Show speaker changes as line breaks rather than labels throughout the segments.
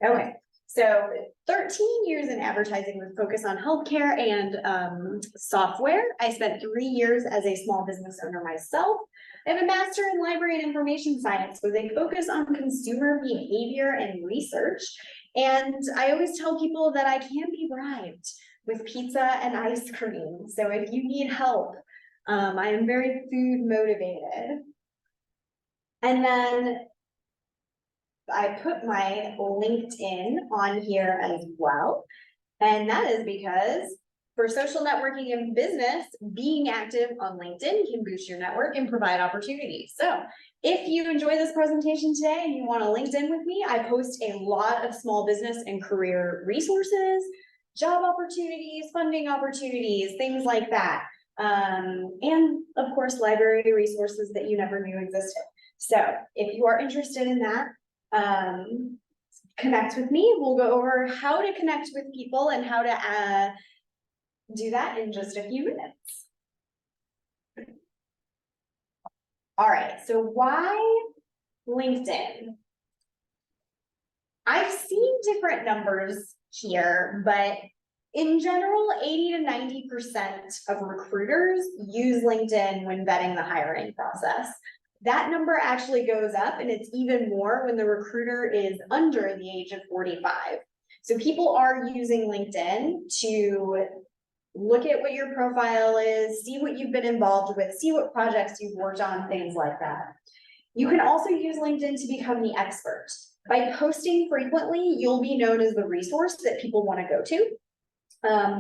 Okay, so 13 years in advertising with focus on healthcare and software. I spent 3 years as a small business owner myself. I have a master in library and information science with a focus on consumer behavior and research. And I always tell people that I can be bribed with pizza and ice cream. So if you need help, I am very food motivated. And then I put my LinkedIn on here as well. And that is because for social networking and business, being active on LinkedIn can boost your network and provide opportunities. So if you enjoy this presentation today and you want to LinkedIn with me, I post a lot of small business and career resources, job opportunities, funding opportunities, things like that. And of course, library resources that you never knew existed. So if you are interested in that, connect with me. We'll go over how to connect with people and how to do that in just a few minutes. All right, so why LinkedIn? I've seen different numbers here, but in general, 80 to 90% of recruiters use LinkedIn when vetting the hiring process. That number actually goes up, and it's even more when the recruiter is under the age of 45. So people are using LinkedIn to look at what your profile is, see what you've been involved with, see what projects you've worked on, things like that. You can also use LinkedIn to become the expert. By posting frequently, you'll be known as the resource that people want to go to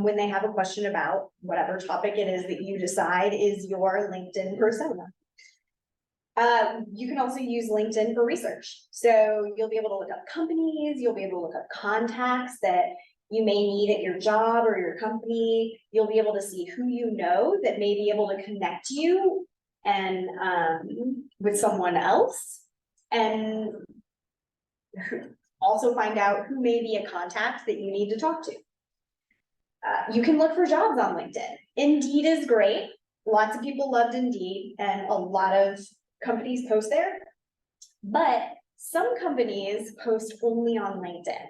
when they have a question about whatever topic it is that you decide is your LinkedIn persona. You can also use LinkedIn for research. So you'll be able to look up companies, you'll be able to look up contacts that you may need at your job or your company. You'll be able to see who you know that may be able to connect you and with someone else, and also find out who may be a contact that you need to talk to. You can look for jobs on LinkedIn. Indeed is great. Lots of people loved Indeed, and a lot of companies post there, but some companies post only on LinkedIn.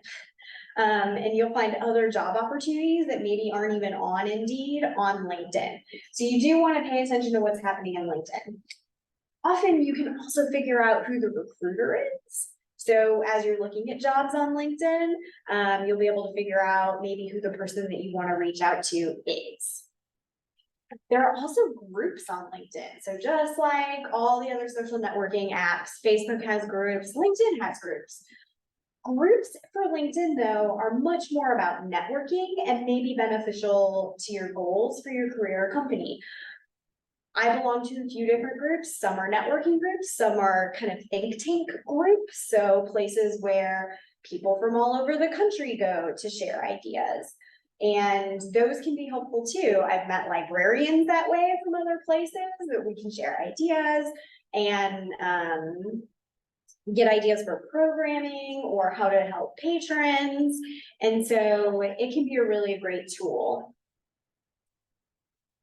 And you'll find other job opportunities that maybe aren't even on Indeed on LinkedIn. So you do want to pay attention to what's happening on LinkedIn. Often you can also figure out who the recruiter is. So as you're looking at jobs on LinkedIn, you'll be able to figure out maybe who the person that you want to reach out to is. There are also groups on LinkedIn. So just like all the other social networking apps, Facebook has groups, LinkedIn has groups. Groups for LinkedIn, though, are much more about networking and may be beneficial to your goals for your career or company. I belong to a few different groups. Some are networking groups, some are kind of think tank groups. So places where people from all over the country go to share ideas. And those can be helpful too. I've met librarians that way from other places that we can share ideas and get ideas for programming or how to help patrons. And so it can be a really great tool.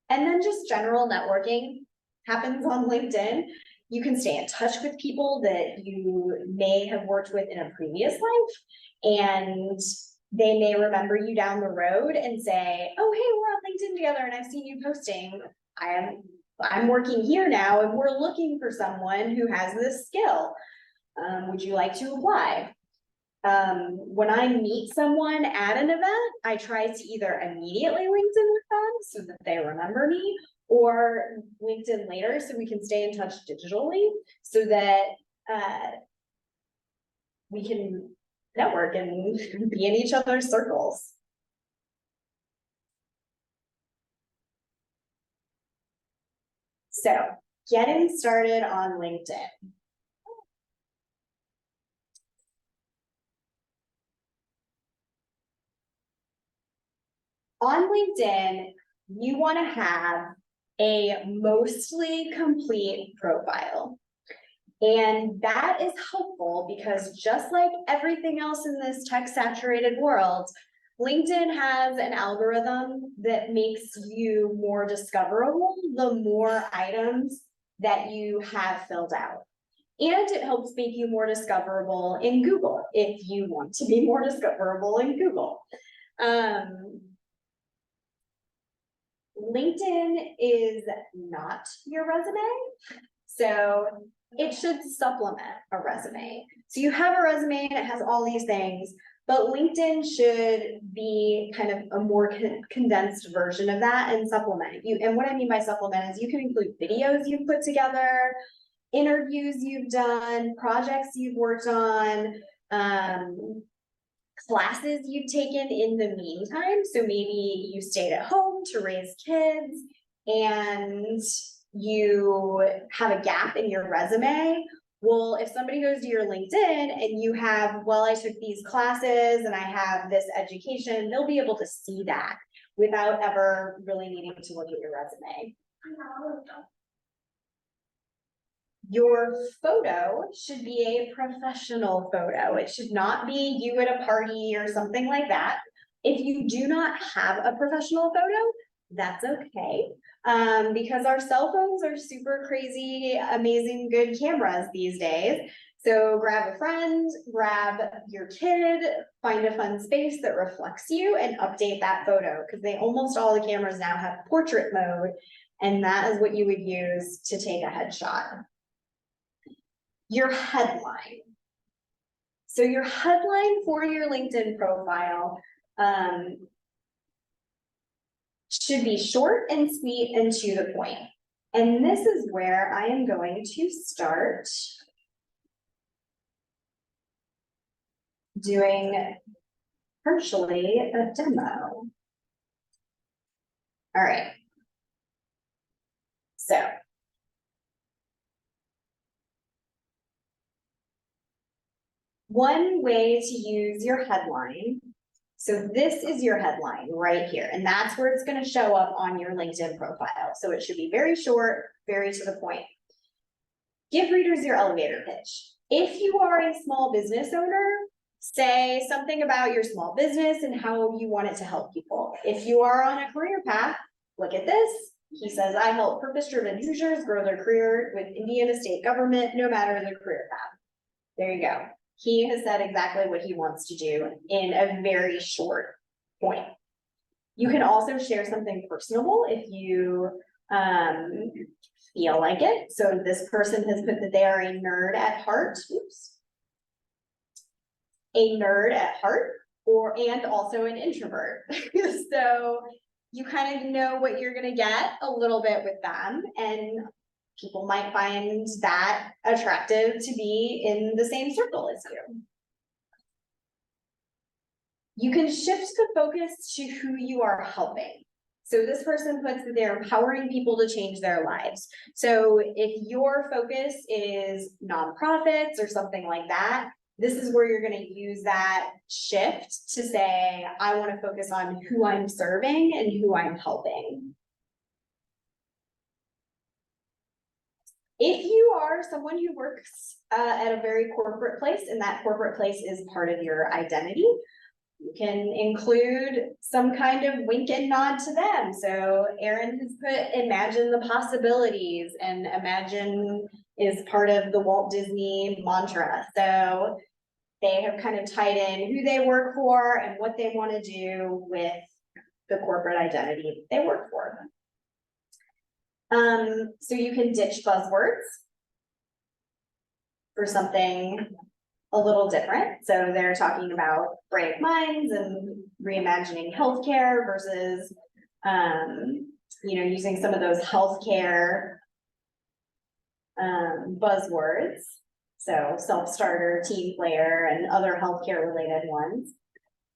And then just general networking happens on LinkedIn. You can stay in touch with people that you may have worked with in a previous life, and they may remember you down the road and say, oh, hey, we're on LinkedIn together and I've seen you posting. I'm working here now and we're looking for someone who has this skill. Would you like to apply? When I meet someone at an event, I try to either immediately LinkedIn with them so that they remember me, or LinkedIn later so we can stay in touch digitally so that we can network and be in each other's circles. So getting started on LinkedIn. On LinkedIn, you want to have a mostly complete profile. And that is helpful because just like everything else in this tech-saturated world, LinkedIn has an algorithm that makes you more discoverable the more items that you have filled out. And it helps make you more discoverable in Google if you want to be more discoverable in Google. LinkedIn is not your resume, so it should supplement a resume. So you have a resume and it has all these things, but LinkedIn should be kind of a more condensed version of that and supplement you. And what I mean by supplement is you can include videos you've put together, interviews you've done, projects you've worked on, classes you've taken in the meantime. So maybe you stayed at home to raise kids and you have a gap in your resume. Well, if somebody goes to your LinkedIn and you have, well, I took these classes and I have this education, they'll be able to see that without ever really needing to look at your resume. Your photo should be a professional photo. It should not be you at a party or something like that. If you do not have a professional photo, that's okay. Because our cell phones are super crazy, amazing, good cameras these days. So grab a friend, grab your kid, find a fun space that reflects you and update that photo, because almost all the cameras now have portrait mode, and that is what you would use to take a headshot. Your headline. So your headline for your LinkedIn profile should be short and sweet and to the point. And this is where I am going to start doing partially a demo. All right. So one way to use your headline, so this is your headline right here, and that's where it's going to show up on your LinkedIn profile. So it should be very short, very to the point. Give readers your elevator pitch. If you are a small business owner, say something about your small business and how you want it to help people. If you are on a career path, look at this. He says, I help purpose-driven users grow their career with Indiana state government, no matter their career path. There you go. He has said exactly what he wants to do in a very short point. You can also share something personable if you feel like it. So this person has put that they are a nerd at heart. Oops. A nerd at heart, and also an introvert. So you kind of know what you're going to get a little bit with them, and people might find that attractive to be in the same circle as you. You can shift the focus to who you are helping. So this person puts that they're empowering people to change their lives. So if your focus is nonprofits or something like that, this is where you're going to use that shift to say, I want to focus on who I'm serving and who I'm helping. If you are someone who works at a very corporate place, and that corporate place is part of your identity, you can include some kind of wink and nod to them. So Erin has put imagine the possibilities, and imagine is part of the Walt Disney mantra. So they have kind of tied in who they work for and what they want to do with the corporate identity they work for. So you can ditch buzzwords for something a little different. So they're talking about brave minds and reimagining healthcare versus, using some of those healthcare buzzwords. So self-starter, team player, and other healthcare related ones.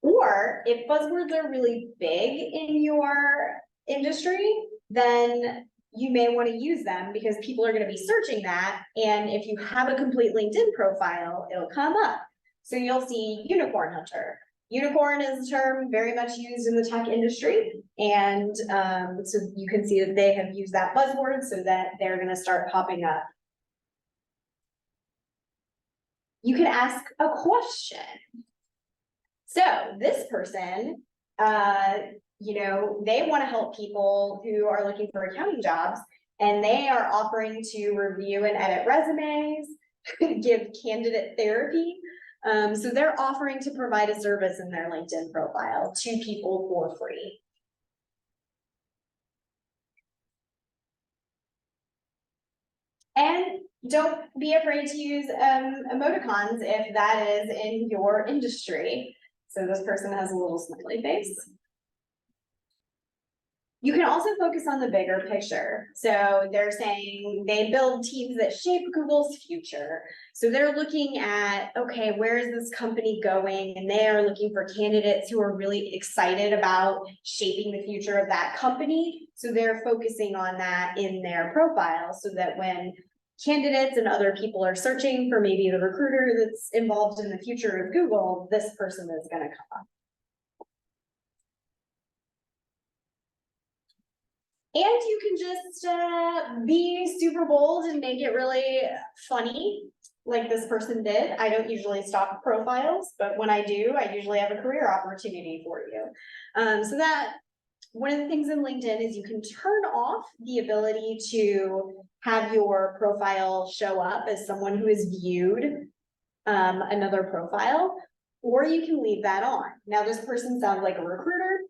Or if buzzwords are really big in your industry, then you may want to use them because people are going to be searching that. And if you have a complete LinkedIn profile, it'll come up. So you'll see unicorn hunter. Unicorn is a term very much used in the tech industry. And so you can see that they have used that buzzword so that they're going to start popping up. You can ask a question. So this person, they want to help people who are looking for accounting jobs, and they are offering to review and edit resumes, give candidate therapy. So they're offering to provide a service in their LinkedIn profile to people for free. And don't be afraid to use emoticons if that is in your industry. So this person has a little smiley face. You can also focus on the bigger picture. So they're saying they build teams that shape Google's future. So they're looking at, okay, where is this company going? And they are looking for candidates who are really excited about shaping the future of that company. So they're focusing on that in their profile so that when candidates and other people are searching for maybe the recruiter that's involved in the future of Google, this person is going to come up. And you can just be super bold and make it really funny, like this person did. I don't usually stalk profiles, but when I do, I usually have a career opportunity for you. So that one of the things in LinkedIn is you can turn off the ability to have your profile show up as someone who has viewed another profile, or you can leave that on. Now, this person sounds like a recruiter,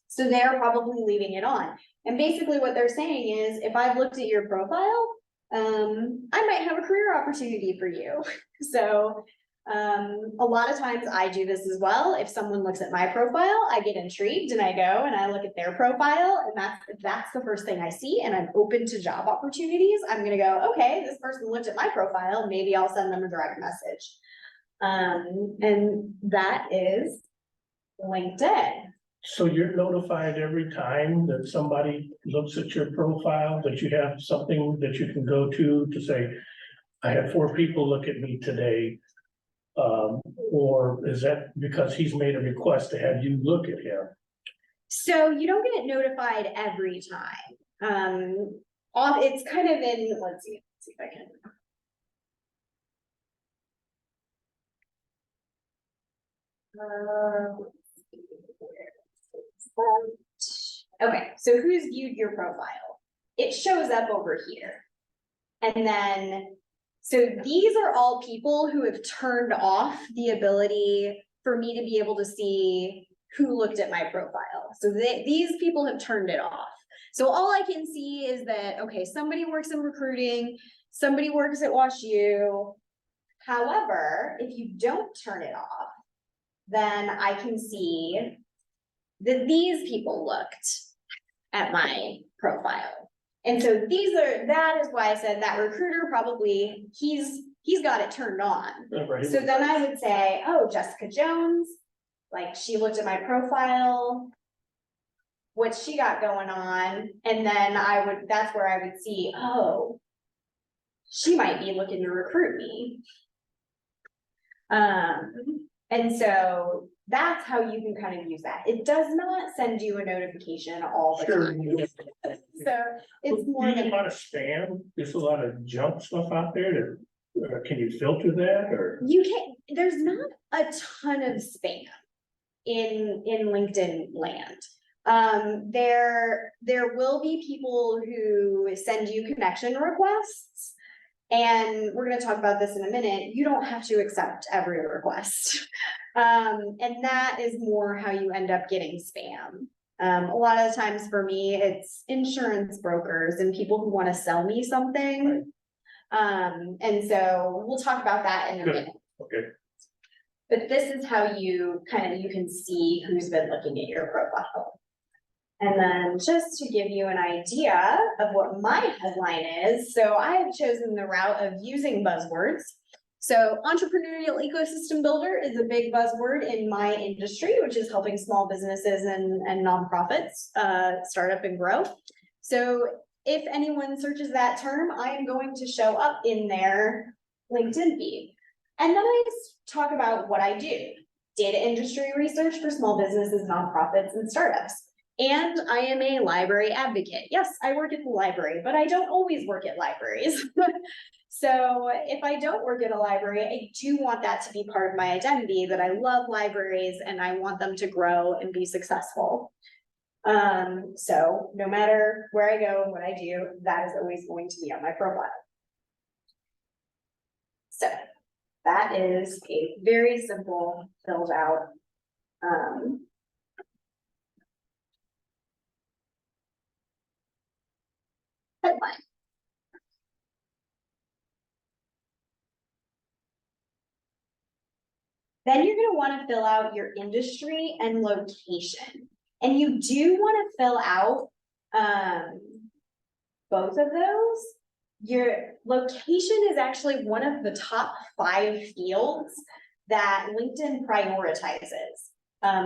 so they're probably leaving it on. And basically what they're saying is, if I've looked at your profile, I might have a career opportunity for you. So a lot of times I do this as well. If someone looks at my profile, I get intrigued and I go and I look at their profile, and that's the first thing I see, and I'm open to job opportunities. I'm gonna go, okay, this person looked at my profile, maybe I'll send them a direct message. And that is LinkedIn.
So you're notified every time that somebody looks at your profile, that you have something that you can go to say, I had 4 people look at me today. Or is that because he's made a request to have you look at him?
So you don't get notified every time. It's kind of in, let's see if I can. Okay, so who's viewed your profile? It shows up over here. And then, so these are all people who have turned off the ability for me to be able to see who looked at my profile. So these people have turned it off. So all I can see is that, okay, somebody works in recruiting, somebody works at WashU. However, if you don't turn it off, then I can see that these people looked at my profile. And so that is why I said that recruiter probably, he's got it turned on.
Right.
So then I would say, oh, Jessica Jones, like she looked at my profile, what she got going on. And then that's where I would see, oh, she might be looking to recruit me. And so that's how you can kind of use that. It does not send you a notification all the time. So it's more
than a lot of spam. There's a lot of junk stuff out there. Can you filter that, or
you can? There's not a ton of spam in LinkedIn land. There will be people who send you connection requests. And we're going to talk about this in a minute. You don't have to accept every request. And that is more how you end up getting spam. A lot of the times for me, it's insurance brokers and people who want to sell me something. And so we'll talk about that in a minute.
Okay.
But this is how you can see who's been looking at your profile. And then just to give you an idea of what my headline is, so I have chosen the route of using buzzwords. So entrepreneurial ecosystem builder is a big buzzword in my industry, which is helping small businesses and nonprofits start up and grow. So if anyone searches that term, I am going to show up in their LinkedIn feed. And then I talk about what I do. Data industry research for small businesses, nonprofits, and startups. And I am a library advocate. Yes, I work at the library, but I don't always work at libraries. So if I don't work at a library, I do want that to be part of my identity, that I love libraries and I want them to grow and be successful. So no matter where I go and what I do, that is always going to be on my profile. So that is a very simple filled out. Headline. Then you're gonna wanna fill out your industry and location. And you do wanna fill out, both of those. Your location is actually one of the top 5 fields that LinkedIn prioritizes,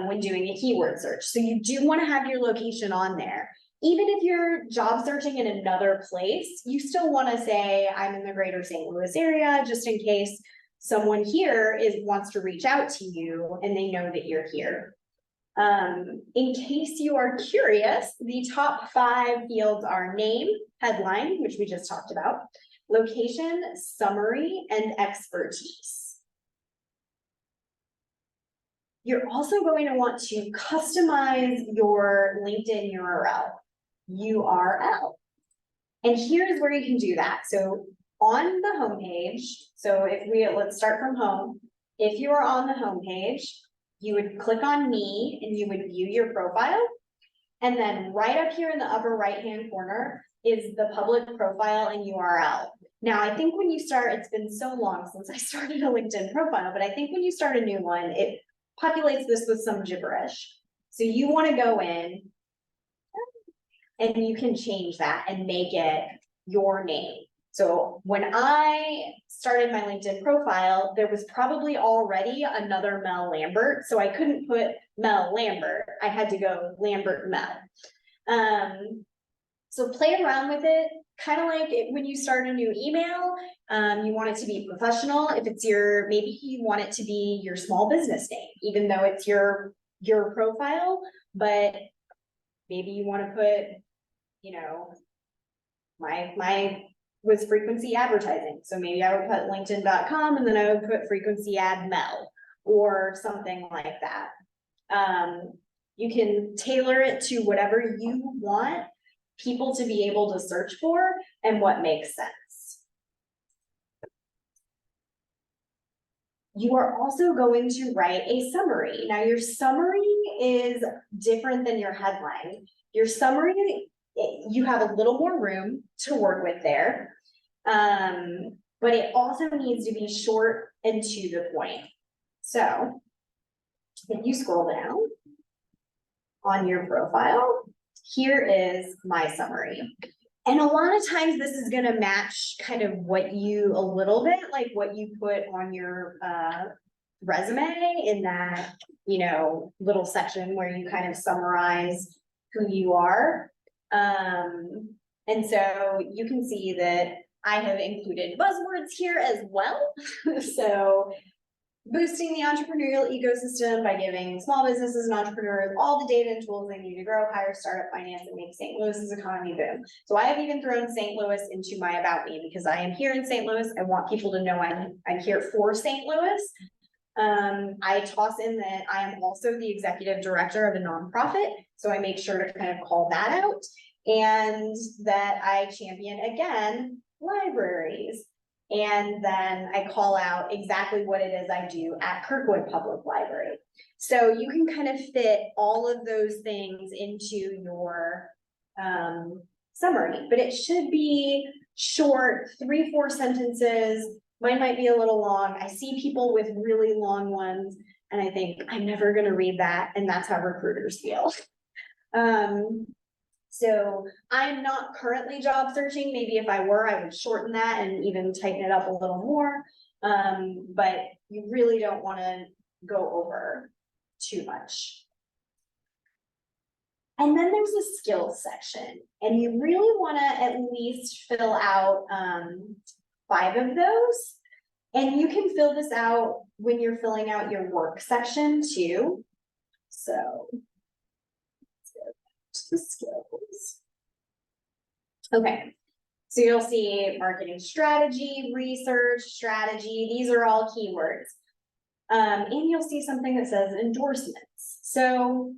when doing a keyword search. So you do wanna have your location on there. Even if you're job searching in another place, you still wanna say, I'm in the greater St. Louis area, just in case someone here wants to reach out to you and they know that you're here. In case you are curious, the top 5 fields are name, headline, which we just talked about, location, summary, and expertise. You're also going to want to customize your LinkedIn URL. And here's where you can do that. So on the homepage, so let's start from home. If you are on the homepage, you would click on me and you would view your profile. And then right up here in the upper right-hand corner is the public profile and URL. Now, I think when you start, it's been so long since I started a LinkedIn profile, but I think when you start a new one, it populates this with some gibberish. So you want to go in and you can change that and make it your name. So when I started my LinkedIn profile, there was probably already another Mel Lambert. So I couldn't put Mel Lambert. I had to go Lambert Mel. So play around with it, kind of like when you start a new email, you want it to be professional. If it's maybe you want it to be your small business name, even though it's your profile, but maybe you want to put, my was frequency advertising. So maybe I would put linkedin.com and then I would put frequency ad Mel or something like that. You can tailor it to whatever you want people to be able to search for and what makes sense. You are also going to write a summary. Now your summary is different than your headline. Your summary, you have a little more room to work with there. But it also needs to be short and to the point. So if you scroll down on your profile, here is my summary. And a lot of times this is going to match kind of what you put on your resume in that, little section where you kind of summarize who you are. And so you can see that I have included buzzwords here as well. So boosting the entrepreneurial ecosystem by giving small businesses and entrepreneurs all the data and tools they need to grow, hire, startup, finance, and make St. Louis's economy boom. So I have even thrown St. Louis into my about me because I am here in St. Louis. I want people to know I'm here for St. Louis. I toss in that I am also the executive director of a nonprofit. So I make sure to kind of call that out, and that I champion, again, libraries. And then I call out exactly what it is I do at Kirkwood Public Library. So you can kind of fit all of those things into your summary, but it should be short, 3-4 sentences. Mine might be a little long. I see people with really long ones and I think I'm never going to read that. And that's how recruiters feel. So I'm not currently job searching. Maybe if I were, I would shorten that and even tighten it up a little more. But you really don't want to go over too much. And then there's the skills section, and you really want to at least fill out 5 of those. And you can fill this out when you're filling out your work section too. So the skills. Okay, so you'll see marketing strategy, research strategy. These are all keywords. And you'll see something that says endorsements. So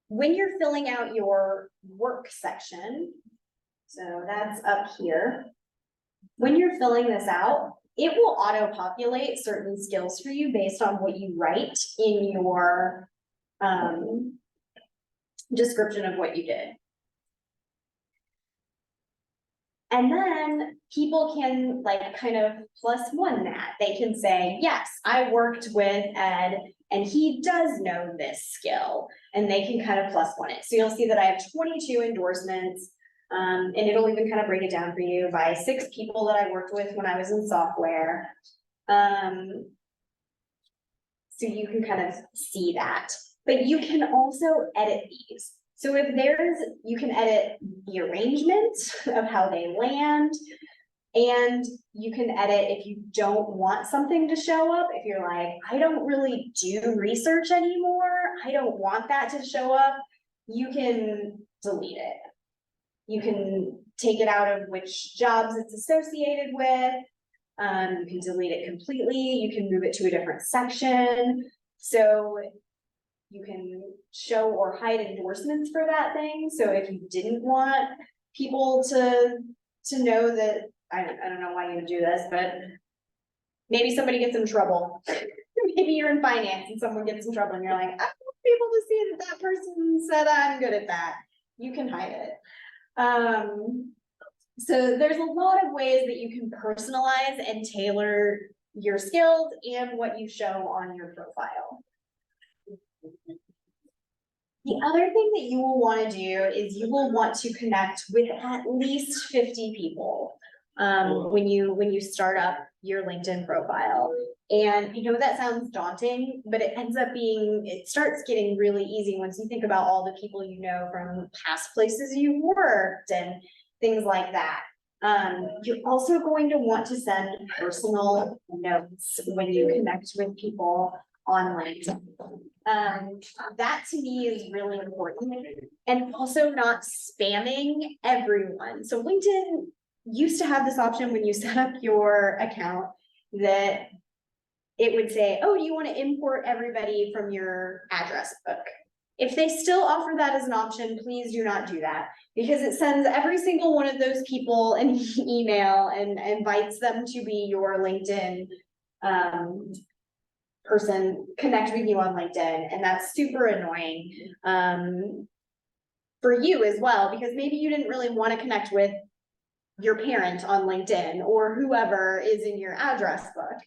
when you're filling out your work section, so that's up here. When you're filling this out, it will auto-populate certain skills for you based on what you write in your description of what you did. And then people can like kind of +1 that. They can say, yes, I worked with Ed and he does know this skill, and they can kind of +1 it. So you'll see that I have 22 endorsements, and it'll even kind of break it down for you by 6 people that I worked with when I was in software. So you can kind of see that, but you can also edit these. So if you can edit the arrangement of how they land, and you can edit if you don't want something to show up. If you're like, I don't really do research anymore, I don't want that to show up, you can delete it. You can take it out of which jobs it's associated with. You can delete it completely. You can move it to a different section. So you can show or hide endorsements for that thing. So if you didn't want people to know that, I don't know why you would do this, but maybe somebody gets in trouble. Maybe you're in finance and someone gets in trouble and you're like, I want people to see that that person said I'm good at that. You can hide it. So there's a lot of ways that you can personalize and tailor your skills and what you show on your profile. The other thing that you will want to do is you will want to connect with at least 50 people when you start up your LinkedIn profile. And that sounds daunting, but it starts getting really easy once you think about all the people you know from past places you worked and things like that. You're also going to want to send personal notes when you connect with people on LinkedIn. That to me is really important, and also not spamming everyone. So LinkedIn used to have this option when you set up your account that it would say, oh, do you want to import everybody from your address book? If they still offer that as an option, please do not do that, because it sends every single one of those people an email and invites them to be your LinkedIn person, connect with you on LinkedIn. And that's super annoying for you as well, because maybe you didn't really want to connect with your parent on LinkedIn or whoever is in your address book.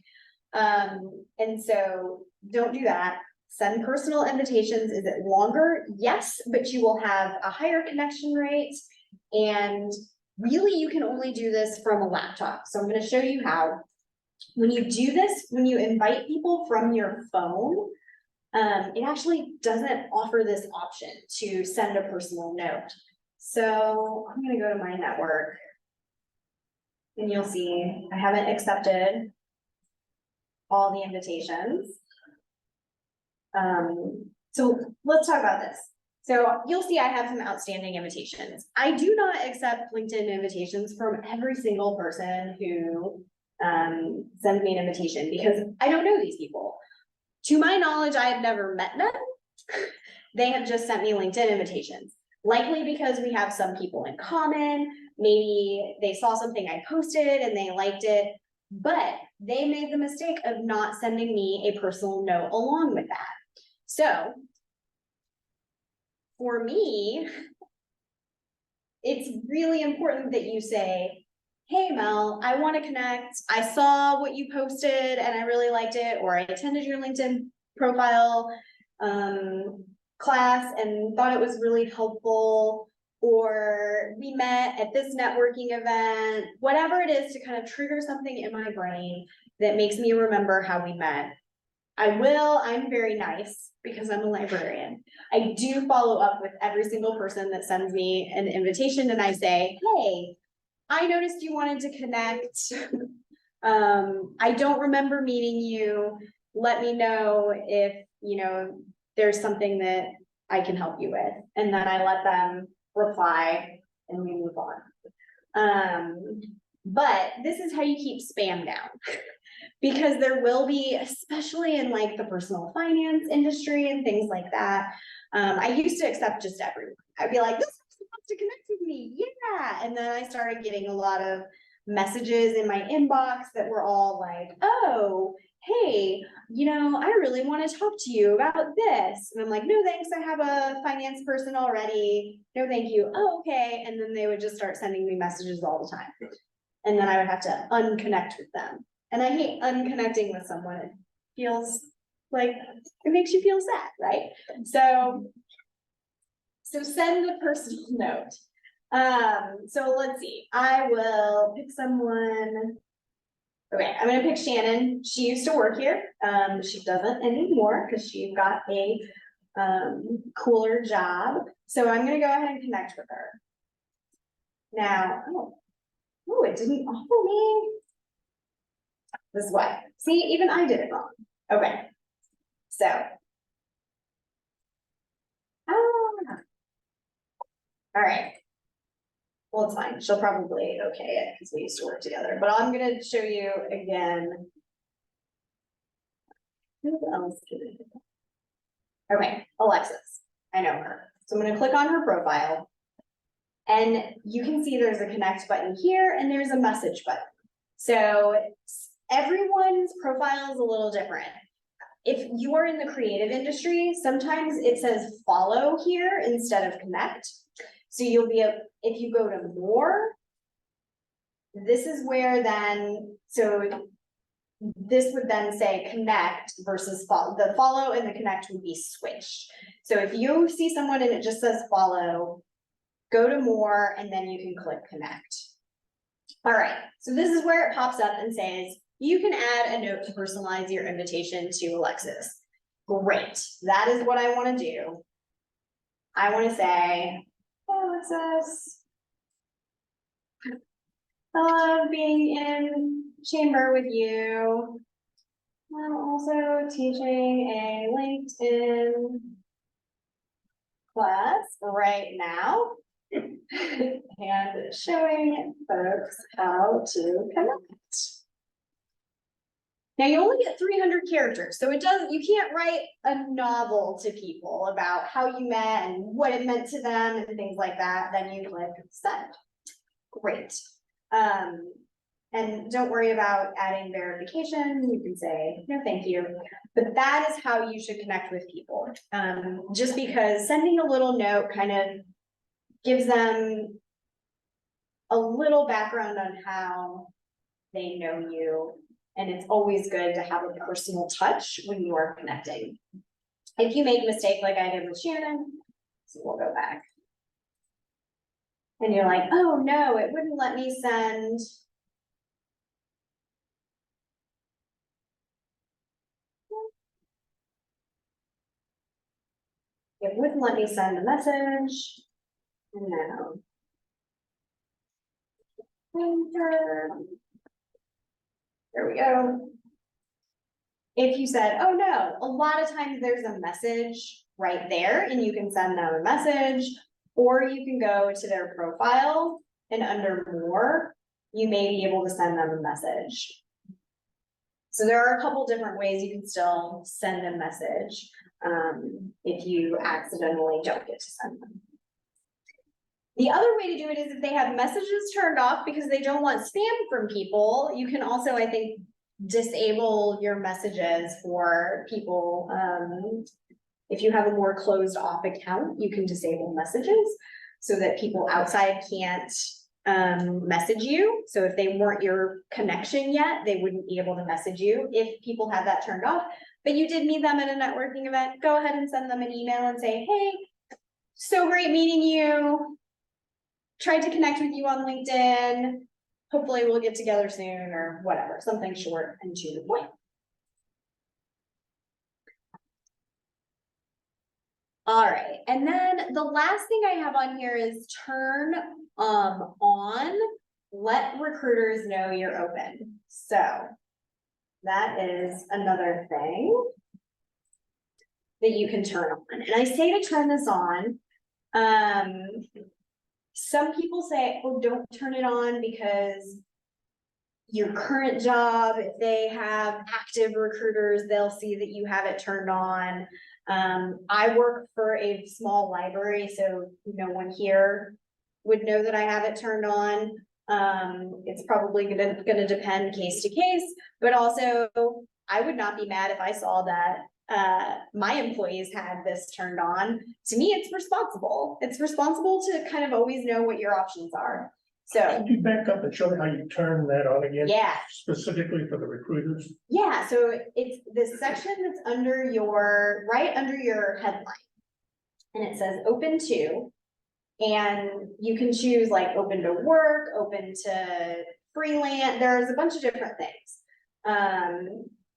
And so don't do that. Send personal invitations. Is it longer? Yes, but you will have a higher connection rate. And really, you can only do this from a laptop. So I'm going to show you how. When you do this, when you invite people from your phone, it actually doesn't offer this option to send a personal note. So I'm going to go to my network, and you'll see I haven't accepted all the invitations. So let's talk about this. So you'll see I have some outstanding invitations. I do not accept LinkedIn invitations from every single person who sends me an invitation, because I don't know these people. To my knowledge, I have never met them. They have just sent me LinkedIn invitations, likely because we have some people in common. Maybe they saw something I posted and they liked it, but they made the mistake of not sending me a personal note along with that. So for me, it's really important that you say, hey, Mel, I want to connect. I saw what you posted and I really liked it, or I attended your LinkedIn profile class and thought it was really helpful, or we met at this networking event, whatever it is to kind of trigger something in my brain that makes me remember how we met. I'm very nice because I'm a librarian. I do follow up with every single person that sends me an invitation, and I say, hey, I noticed you wanted to connect. I don't remember meeting you. Let me know if, there's something that I can help you with. And then I let them reply and we move on. But this is how you keep spam down. Because there will be, especially in like the personal finance industry and things like that. I used to accept just everyone. I'd be like, this person wants to connect with me. Yeah. And then I started getting a lot of messages in my inbox that were all like, oh, hey, I really want to talk to you about this. And I'm like, no, thanks. I have a finance person already. No, thank you. Oh, okay. And then they would just start sending me messages all the time. And then I would have to unconnect with them. And I hate unconnecting with someone. It feels like it makes you feel sad, right? So send a personal note. So let's see. I will pick someone. Okay, I'm gonna pick Shannon. She used to work here. She doesn't anymore because she got a cooler job. So I'm gonna go ahead and connect with her. Now, oh, it didn't offer me. This is why. See, even I did it wrong. Okay. So. All right. Well, it's fine. She'll probably okay it because we used to work together. But I'm gonna show you again. Who else can I do? Okay, Alexis. I know her. So I'm gonna click on her profile. And you can see there's a connect button here and there's a message button. So everyone's profile is a little different. If you are in the creative industry, sometimes it says follow here instead of connect. So you'll be, if you go to more, this is where then, so this would then say connect versus follow. The follow and the connect would be switched. So if you see someone and it just says follow, go to more and then you can click connect. All right, so this is where it pops up and says, you can add a note to personalize your invitation to Alexis. Great, that is what I want to do. I want to say, Alexis, I love being in chamber with you. I'm also teaching a LinkedIn class right now and showing folks how to connect. Now you only get 300 characters, so you can't write a novel to people about how you met and what it meant to them and things like that. Then you click send. Great. And don't worry about adding verification. You can say, no, thank you. But that is how you should connect with people. Just because sending a little note kind of gives them a little background on how they know you. And it's always good to have a personal touch when you are connecting. If you make a mistake like I did with Shannon, so we'll go back. And you're like, oh no, it wouldn't let me send. It wouldn't let me send a message. No. Enter. There we go. If you said, oh no, a lot of times there's a message right there and you can send them a message, or you can go to their profile and under more, you may be able to send them a message. So there are a couple different ways you can still send a message if you accidentally don't get to send them. The other way to do it is if they have messages turned off because they don't want spam from people, you can also, I think, disable your messages for people. If you have a more closed off account, you can disable messages so that people outside can't message you. So if they weren't your connection yet, they wouldn't be able to message you if people had that turned off. But you did meet them at a networking event, go ahead and send them an email and say, hey, so great meeting you. Tried to connect with you on LinkedIn. Hopefully we'll get together soon or whatever, something short and to the point. All right, and then the last thing I have on here is turn on, let recruiters know you're open. So that is another thing that you can turn on. And I say to turn this on, some people say, oh, don't turn it on because your current job, if they have active recruiters, they'll see that you have it turned on. I work for a small library, so no one here would know that I have it turned on. It's probably gonna depend case to case, but also I would not be mad if I saw that my employees had this turned on. To me, it's responsible. It's responsible to kind of always know what your options are. So,
Could you back up and show me how you turn that on again?
yeah.
Specifically for the recruiters?
Yeah, so it's this section that's under your, right under your headline. And it says open to, and you can choose like open to work, open to freelance, there's a bunch of different things.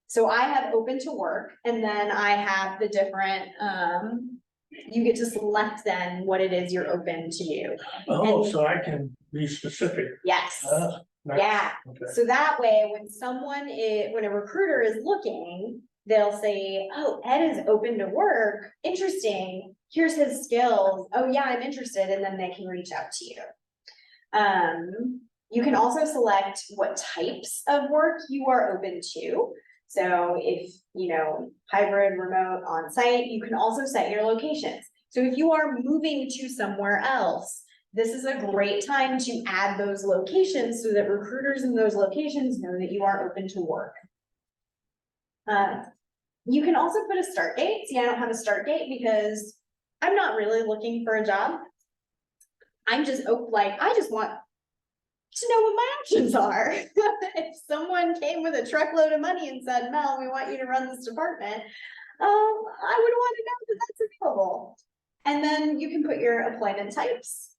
So I have open to work, and then I have the different, you get to select then what it is you're open to do.
Oh,
And-
so I can be specific.
Yes.
Nice.
Yeah,
Okay.
so that way, when a recruiter is looking, they'll say, oh, Ed is open to work, interesting, here's his skills, oh yeah, I'm interested, and then they can reach out to you. You can also select what types of work you are open to. So if, hybrid, remote, on-site, you can also set your locations. So if you are moving to somewhere else, this is a great time to add those locations so that recruiters in those locations know that you are open to work. You can also put a start date. See, I don't have a start date because I'm not really looking for a job. I'm just I just want to know what my options are. If someone came with a truckload of money and said, Mel, we want you to run this department, I would want to know that that's available. And then you can put your employment types.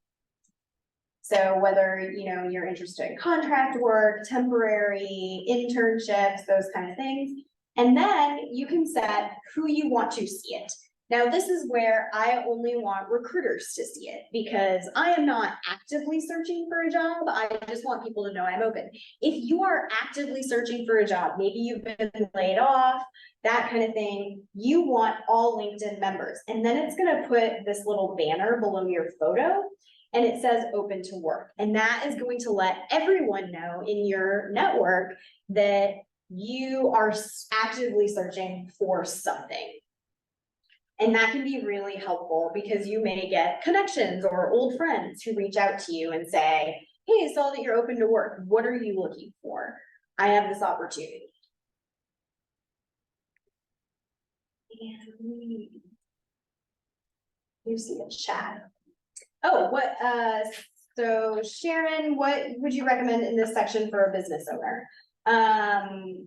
So whether, you're interested in contract work, temporary, internships, those kind of things. And then you can set who you want to see it. Now, this is where I only want recruiters to see it because I am not actively searching for a job. I just want people to know I'm open. If you are actively searching for a job, maybe you've been laid off, that kind of thing, you want all LinkedIn members. And then it's going to put this little banner below your photo and it says open to work. And that is going to let everyone know in your network that you are actively searching for something. And that can be really helpful because you may get connections or old friends who reach out to you and say, hey, I saw that you're open to work. What are you looking for? I have this opportunity. And you see the chat. Oh, so Sharon, what would you recommend in this section for a business owner?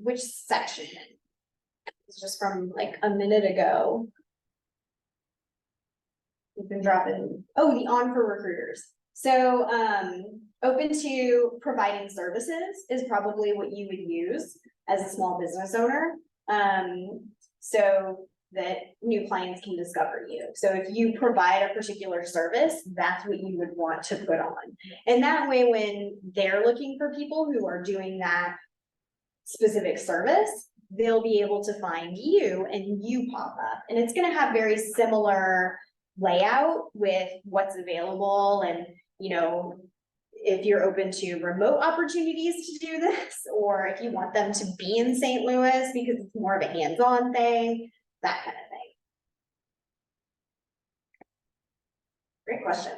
Which section? It's just from like a minute ago. You can drop in, the on for recruiters. So, open to providing services is probably what you would use as a small business owner. So that new clients can discover you. So if you provide a particular service, that's what you would want to put on. And that way, when they're looking for people who are doing that specific service, they'll be able to find you and you pop up. And it's going to have very similar layout with what's available. And, if you're open to remote opportunities to do this, or if you want them to be in St. Louis because it's more of a hands-on thing, that kind of thing. Great question.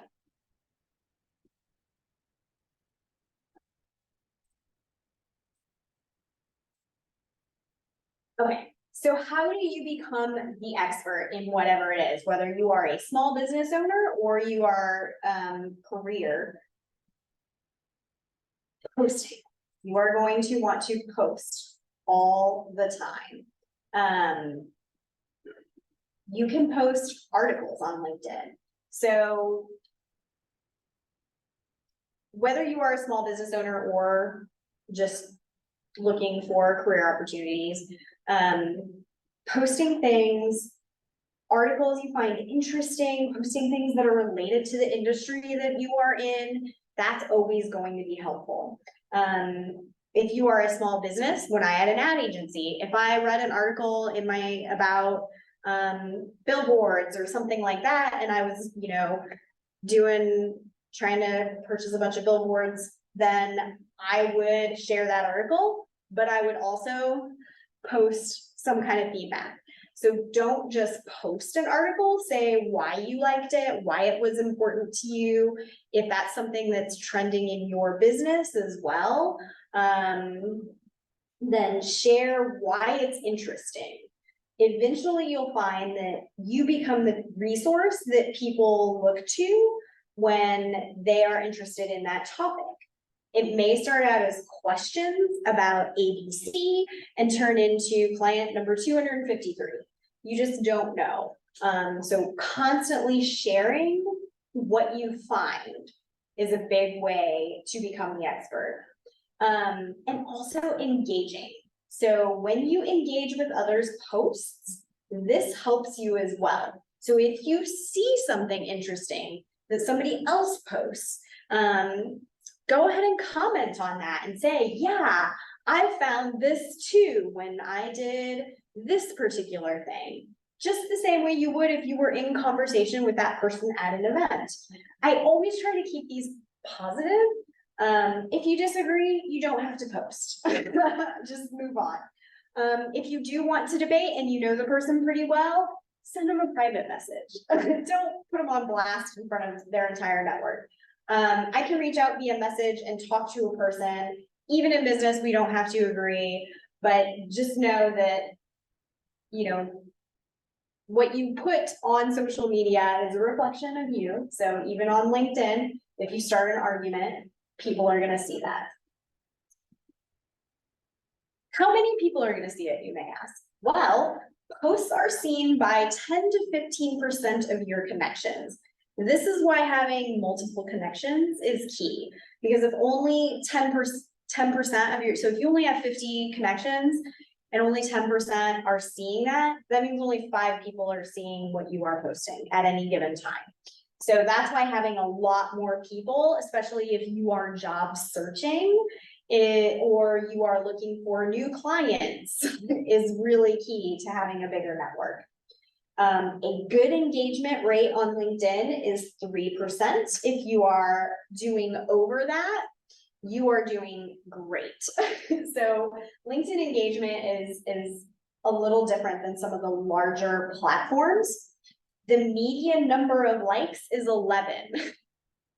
Okay, so how do you become the expert in whatever it is, whether you are a small business owner or you are career posting? You are going to want to post all the time. You can post articles on LinkedIn. So whether you are a small business owner or just looking for career opportunities, posting things, articles you find interesting, posting things that are related to the industry that you are in, that's always going to be helpful. If you are a small business, when I had an ad agency, if I read an article about billboards or something like that, and I was, trying to purchase a bunch of billboards, then I would share that article, but I would also post some kind of feedback. So don't just post an article, say why you liked it, why it was important to you. If that's something that's trending in your business as well, then share why it's interesting. Eventually you'll find that you become the resource that people look to when they are interested in that topic. It may start out as questions about ABC and turn into client number 253. You just don't know. So constantly sharing what you find is a big way to become the expert. And also engaging. So when you engage with others' posts, this helps you as well. So if you see something interesting that somebody else posts, go ahead and comment on that and say, yeah, I found this too when I did this particular thing. Just the same way you would if you were in conversation with that person at an event. I always try to keep these positive. If you disagree, you don't have to post. Just move on. If you do want to debate and you know the person pretty well, send them a private message. Don't put them on blast in front of their entire network. I can reach out via message and talk to a person. Even in business, we don't have to agree, but just know that, you know, what you put on social media is a reflection of you. So even on LinkedIn, if you start an argument, people are going to see that. How many people are going to see it, you may ask? Well, posts are seen by 10 to 15% of your connections. This is why having multiple connections is key, because if only 10% of your, so if you only have 50 connections and only 10% are seeing that, that means only 5 people are seeing what you are posting at any given time. So that's why having a lot more people, especially if you are job searching or you are looking for new clients, is really key to having a bigger network. A good engagement rate on LinkedIn is 3%. If you are doing over that, you are doing great. So LinkedIn engagement is a little different than some of the larger platforms. The median number of likes is 11.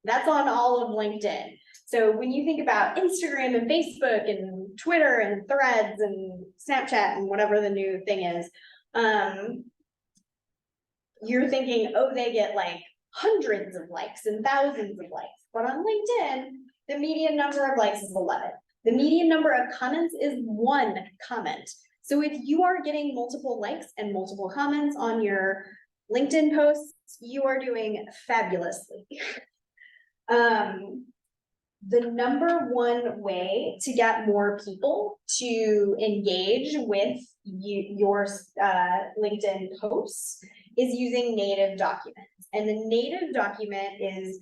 That's on all of LinkedIn. So when you think about Instagram and Facebook and Twitter and Threads and Snapchat and whatever the new thing is, you're thinking, oh, they get like hundreds of likes and thousands of likes. But on LinkedIn, the median number of likes is 11. The median number of comments is 1 comment. So if you are getting multiple likes and multiple comments on your LinkedIn posts, you are doing fabulously. The number one way to get more people to engage with your LinkedIn posts is using native documents. And the native document is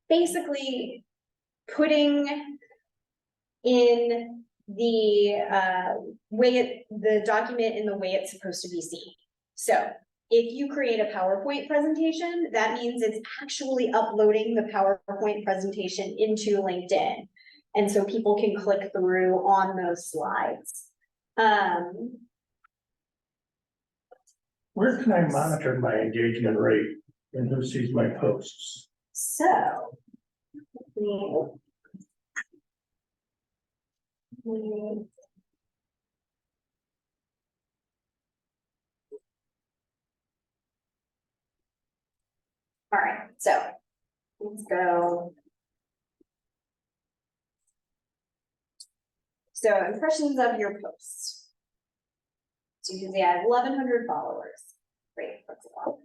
basically putting in the the document in the way it's supposed to be seen. So if you create a PowerPoint presentation, that means it's actually uploading the PowerPoint presentation into LinkedIn. And so people can click through on those slides.
Where can I monitor my engagement rate and who sees my posts?
So, all right, so let's go. So impressions of your post. So you can see I have 1,100 followers. Great, that's a lot.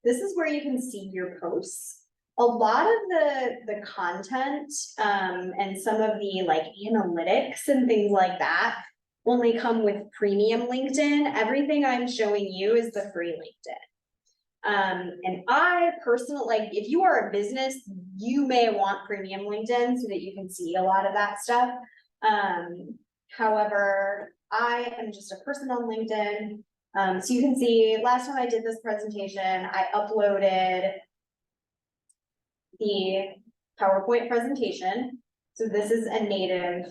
This is where you can see your posts. A lot of the content and some of the like analytics and things like that only come with premium LinkedIn. Everything I'm showing you is the free LinkedIn. And I personally, like, if you are a business, you may want premium LinkedIn so that you can see a lot of that stuff. However, I am just a person on LinkedIn. So you can see last time I did this presentation, I uploaded the PowerPoint presentation. So this is a native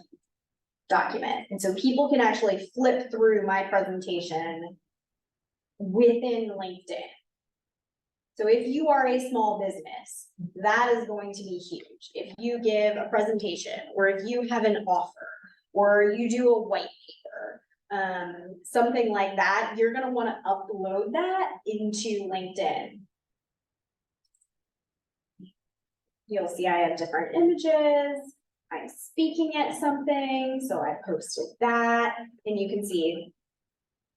document. And so people can actually flip through my presentation within LinkedIn. So if you are a small business, that is going to be huge. If you give a presentation, or if you have an offer, or you do a white paper, something like that, you're gonna wanna upload that into LinkedIn. You'll see I have different images. I'm speaking at something, so I posted that, and you can see,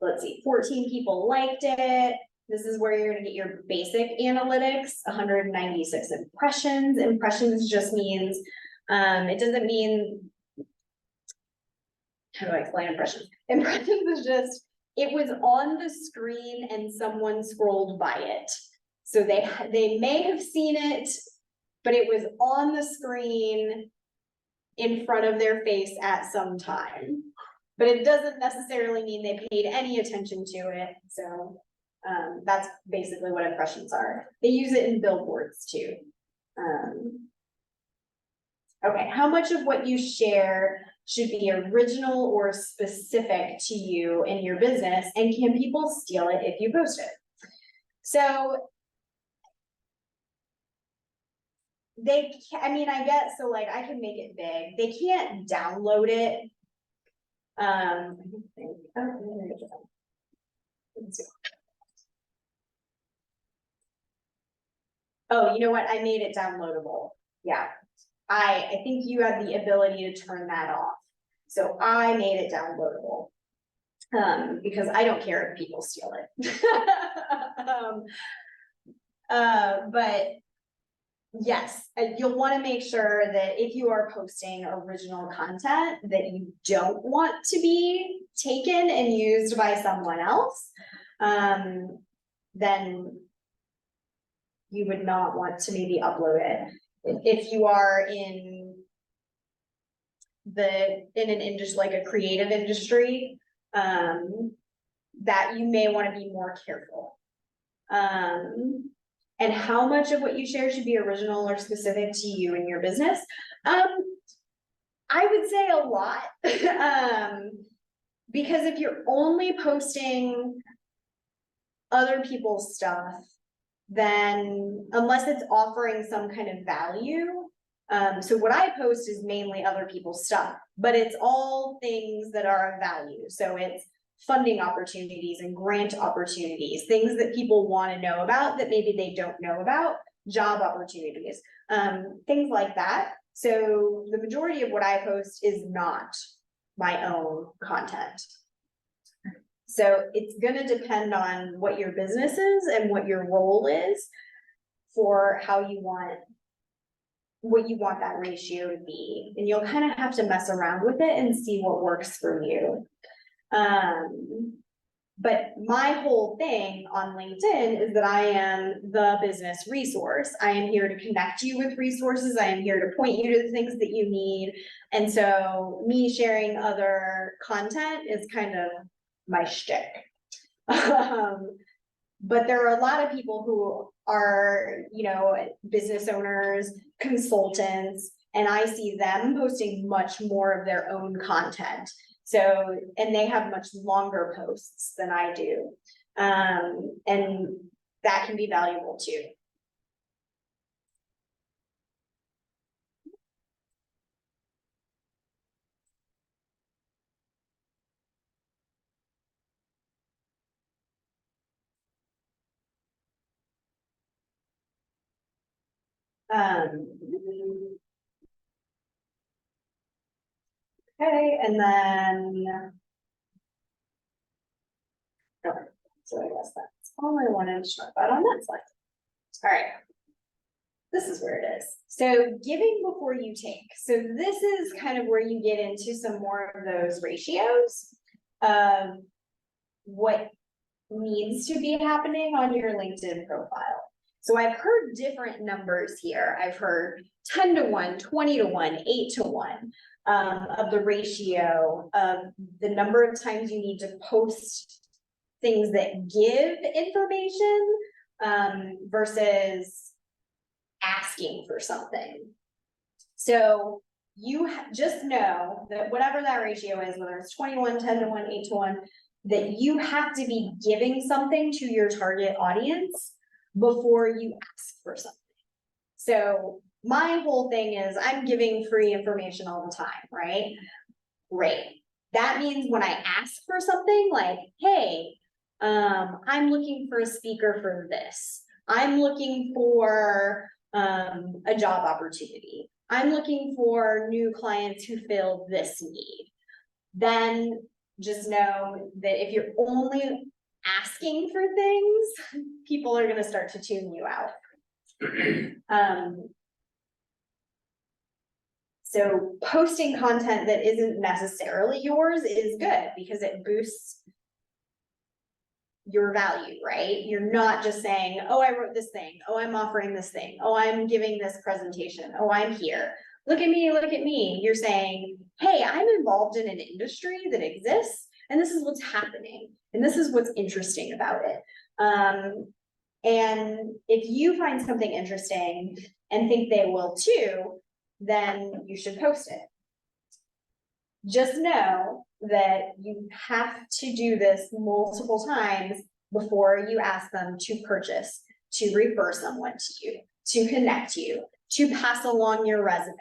let's see, 14 people liked it. This is where you're gonna get your basic analytics, 196 impressions. Impressions just means, it doesn't mean, how do I explain impressions? Impressions is just, it was on the screen and someone scrolled by it. So they may have seen it, but it was on the screen in front of their face at some time. But it doesn't necessarily mean they paid any attention to it, so that's basically what impressions are. They use it in billboards too. Okay, how much of what you share should be original or specific to you and your business, and can people steal it if you post it? So I mean, I guess, so like, I can make it big. They can't download it. Oh, you know what? I made it downloadable. Yeah. I think you have the ability to turn that off. So I made it downloadable. Because I don't care if people steal it. But yes, you'll want to make sure that if you are posting original content that you don't want to be taken and used by someone else, then you would not want to maybe upload it. If you are in an industry, like a creative industry, that you may want to be more careful. And how much of what you share should be original or specific to you and your business? I would say a lot. Because if you're only posting other people's stuff, then unless it's offering some kind of value, so what I post is mainly other people's stuff, but it's all things that are of value. So it's funding opportunities and grant opportunities, things that people want to know about that maybe they don't know about, job opportunities, things like that. So the majority of what I post is not my own content. So it's gonna depend on what your business is and what your role is for how you want, what you want that ratio to be. And you'll kind of have to mess around with it and see what works for you. But my whole thing on LinkedIn is that I am the business resource. I am here to connect you with resources. I am here to point you to the things that you need. And so me sharing other content is kind of my shtick. But there are a lot of people who are, you know, business owners, consultants, and I see them posting much more of their own content. So, and they have much longer posts than I do. And that can be valuable too. Okay, and then. Okay, so I guess that's all I wanted to talk about on that slide. All right. This is where it is. So giving before you take. So this is kind of where you get into some more of those ratios of what needs to be happening on your LinkedIn profile. So I've heard different numbers here. I've heard 10 to 1, 20 to 1, 8 to 1 of the ratio of the number of times you need to post things that give information versus asking for something. So you just know that whatever that ratio is, whether it's 21, 10 to 1, 8 to 1, that you have to be giving something to your target audience before you ask for something. So my whole thing is I'm giving free information all the time, right? Great. That means when I ask for something like, hey, I'm looking for a speaker for this. I'm looking for a job opportunity. I'm looking for new clients who fill this need. Then just know that if you're only asking for things, people are going to start to tune you out. So posting content that isn't necessarily yours is good because it boosts your value, right? You're not just saying, oh, I wrote this thing. Oh, I'm offering this thing. Oh, I'm giving this presentation. Oh, I'm here. Look at me, look at me. You're saying, hey, I'm involved in an industry that exists, and this is what's happening, and this is what's interesting about it. And if you find something interesting and think they will too, then you should post it. Just know that you have to do this multiple times before you ask them to purchase, to refer someone to you, to connect you, to pass along your resume,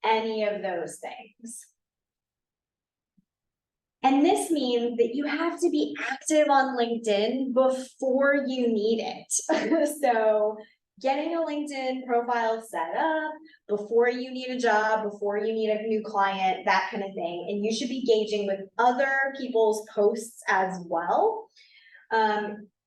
any of those things. And this means that you have to be active on LinkedIn before you need it. So getting a LinkedIn profile set up before you need a job, before you need a new client, that kind of thing. And you should be engaging with other people's posts as well.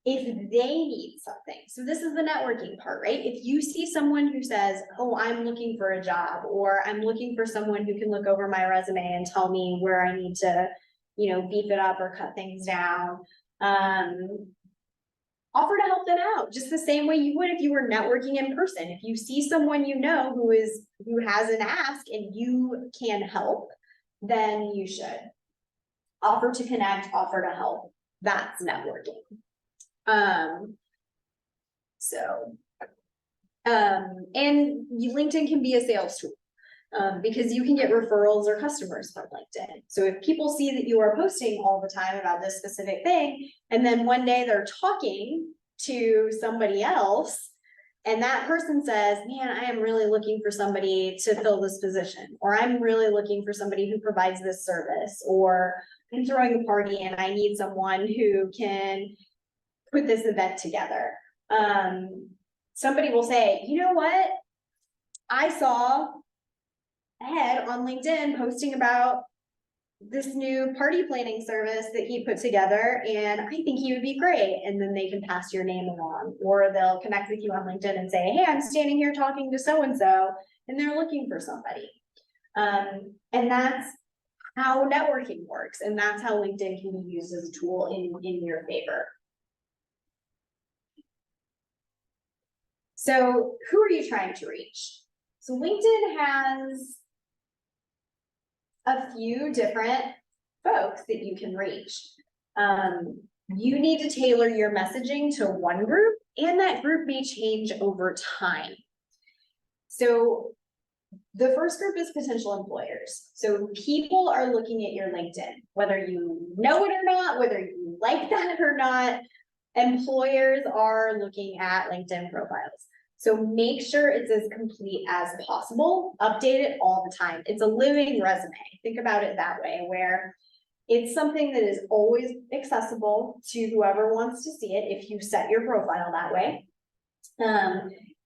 If they need something. So this is the networking part, right? If you see someone who says, oh, I'm looking for a job, or I'm looking for someone who can look over my resume and tell me where I need to, beef it up or cut things down, offer to help them out just the same way you would if you were networking in person. If you see someone who has an ask and you can help, then you should offer to connect, offer to help. That's networking. And LinkedIn can be a sales tool. Because you can get referrals or customers from LinkedIn. So if people see that you are posting all the time about this specific thing, and then one day they're talking to somebody else, and that person says, man, I am really looking for somebody to fill this position, or I'm really looking for somebody who provides this service, or I'm throwing a party and I need someone who can put this event together. Somebody will say, you know what? I saw Ed on LinkedIn posting about this new party planning service that he put together, and I think he would be great. And then they can pass your name along, or they'll connect with you on LinkedIn and say, hey, I'm standing here talking to so-and-so, and they're looking for somebody. And that's how networking works. And that's how LinkedIn can be used as a tool in your favor. So who are you trying to reach? So LinkedIn has a few different folks that you can reach. You need to tailor your messaging to one group, and that group may change over time. So the first group is potential employers. So people are looking at your LinkedIn, whether you know it or not, whether you like that or not, employers are looking at LinkedIn profiles. So make sure it's as complete as possible. Update it all the time. It's a living resume. Think about it that way, where it's something that is always accessible to whoever wants to see it if you set your profile that way.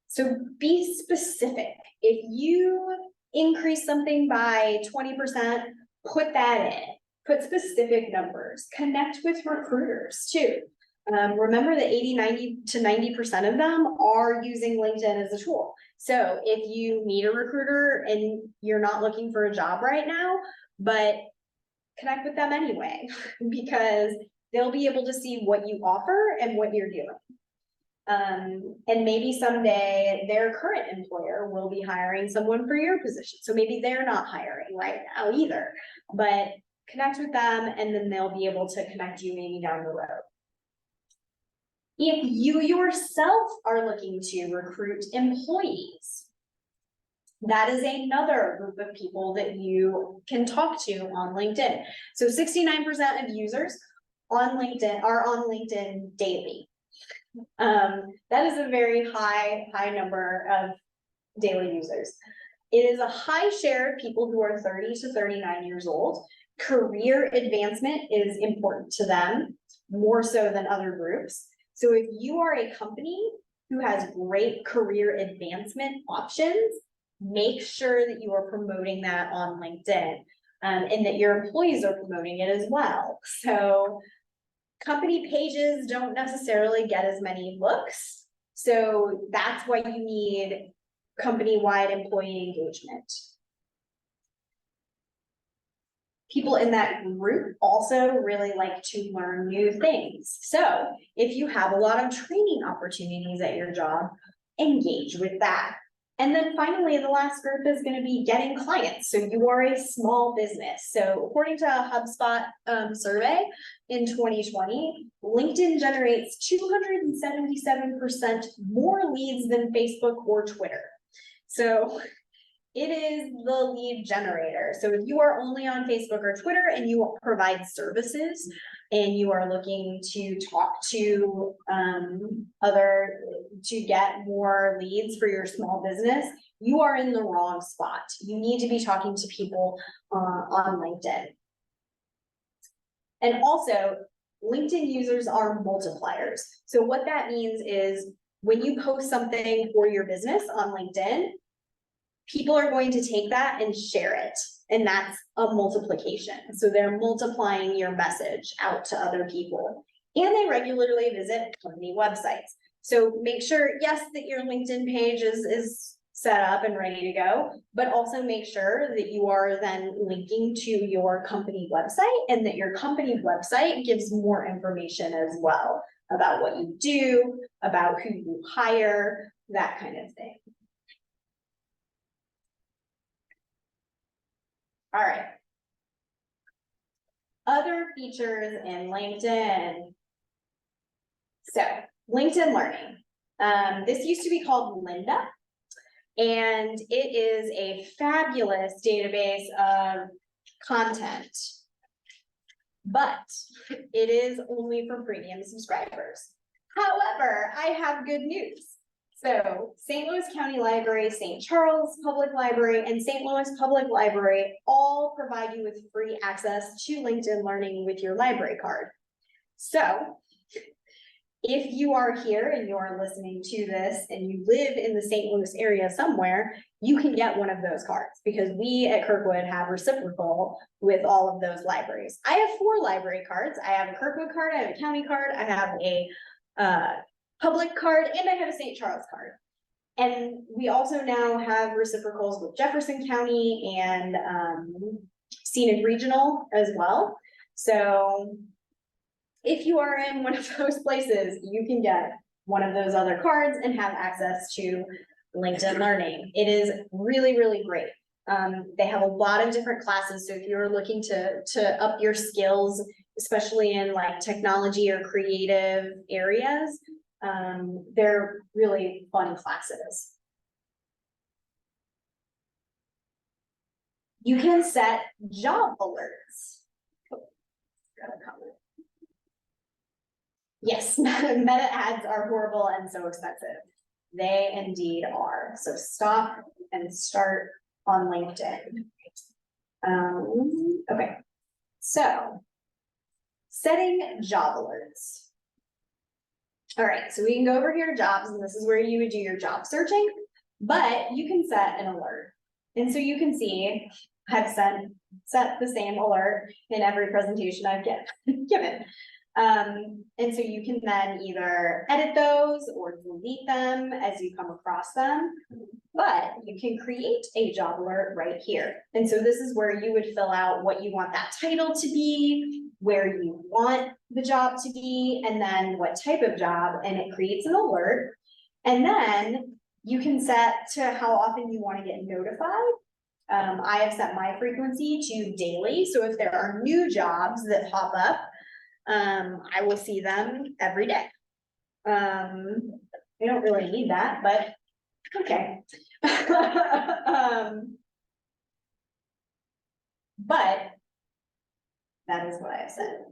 So be specific. If you increase something by 20%, put that in. Put specific numbers. Connect with recruiters too. Remember that 90 to 90% of them are using LinkedIn as a tool. So if you meet a recruiter and you're not looking for a job right now, but connect with them anyway, because they'll be able to see what you offer and what you're doing. And maybe someday their current employer will be hiring someone for your position. So maybe they're not hiring right now either, but connect with them and then they'll be able to connect you maybe down the road. If you yourself are looking to recruit employees, that is another group of people that you can talk to on LinkedIn. So 69% of users on LinkedIn are on LinkedIn daily. That is a very high number of daily users. It is a high share of people who are 30 to 39 years old. Career advancement is important to them, more so than other groups. So if you are a company who has great career advancement options, make sure that you are promoting that on LinkedIn, and that your employees are promoting it as well. So company pages don't necessarily get as many looks. So that's why you need company-wide employee engagement. People in that group also really like to learn new things. So if you have a lot of training opportunities at your job, engage with that. And then finally, the last group is going to be getting clients. So you are a small business. So according to a HubSpot survey in 2020, LinkedIn generates 277% more leads than Facebook or Twitter. So it is the lead generator. So if you are only on Facebook or Twitter and you provide services and you are looking to talk to to get more leads for your small business, you are in the wrong spot. You need to be talking to people on LinkedIn. And also, LinkedIn users are multipliers. So what that means is when you post something for your business on LinkedIn, people are going to take that and share it. And that's a multiplication. So they're multiplying your message out to other people. And they regularly visit company websites. So make sure, yes, that your LinkedIn page is set up and ready to go, but also make sure that you are then linking to your company website and that your company website gives more information as well about what you do, about who you hire, that kind of thing. All right. Other features in LinkedIn. So LinkedIn Learning. This used to be called Lynda, and it is a fabulous database of content, but it is only for premium subscribers. However, I have good news. So St. Louis County Library, St. Charles Public Library, and St. Louis Public Library all provide you with free access to LinkedIn Learning with your library card. So if you are here and you are listening to this and you live in the St. Louis area somewhere, you can get one of those cards because we at Kirkwood have reciprocal with all of those libraries. I have 4 library cards. I have a Kirkwood card, I have a county card, I have a public card, and I have a St. Charles card. And we also now have reciprocals with Jefferson County and Scenic Regional as well. So if you are in one of those places, you can get one of those other cards and have access to LinkedIn Learning. It is really, really great. They have a lot of different classes. So if you're looking to up your skills, especially in like technology or creative areas, they're really fun classes. You can set job alerts. Yes, meta ads are horrible and so expensive. They indeed are. So stop and start on LinkedIn. Okay, so setting job alerts. All right, so we can go over here to jobs, and this is where you would do your job searching, but you can set an alert. And so you can see I've set the same alert in every presentation I've given. And so you can then either edit those or delete them as you come across them, but you can create a job alert right here. And so this is where you would fill out what you want that title to be, where you want the job to be, and then what type of job, and it creates an alert. And then you can set to how often you want to get notified. I have set my frequency to daily. So if there are new jobs that pop up, I will see them every day. I don't really need that, but okay. But that is what I have said.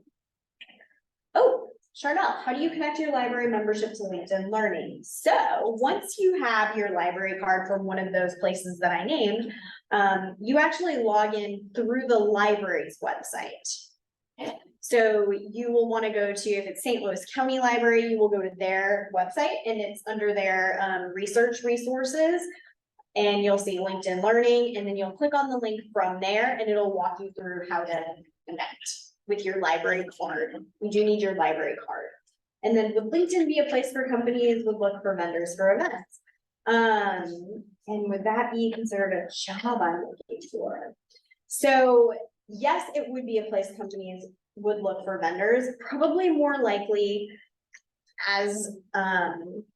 Oh, Charnel, how do you connect your library membership to LinkedIn Learning? So once you have your library card from one of those places that I named, you actually log in through the library's website. So you will want to go to, if it's St. Louis County Library, you will go to their website and it's under their research resources. And you'll see LinkedIn Learning, and then you'll click on the link from there and it'll walk you through how to connect with your library card. We do need your library card. And then would LinkedIn be a place where companies would look for vendors for events? And would that be considered a job I'm looking for? So yes, it would be a place companies would look for vendors, probably more likely as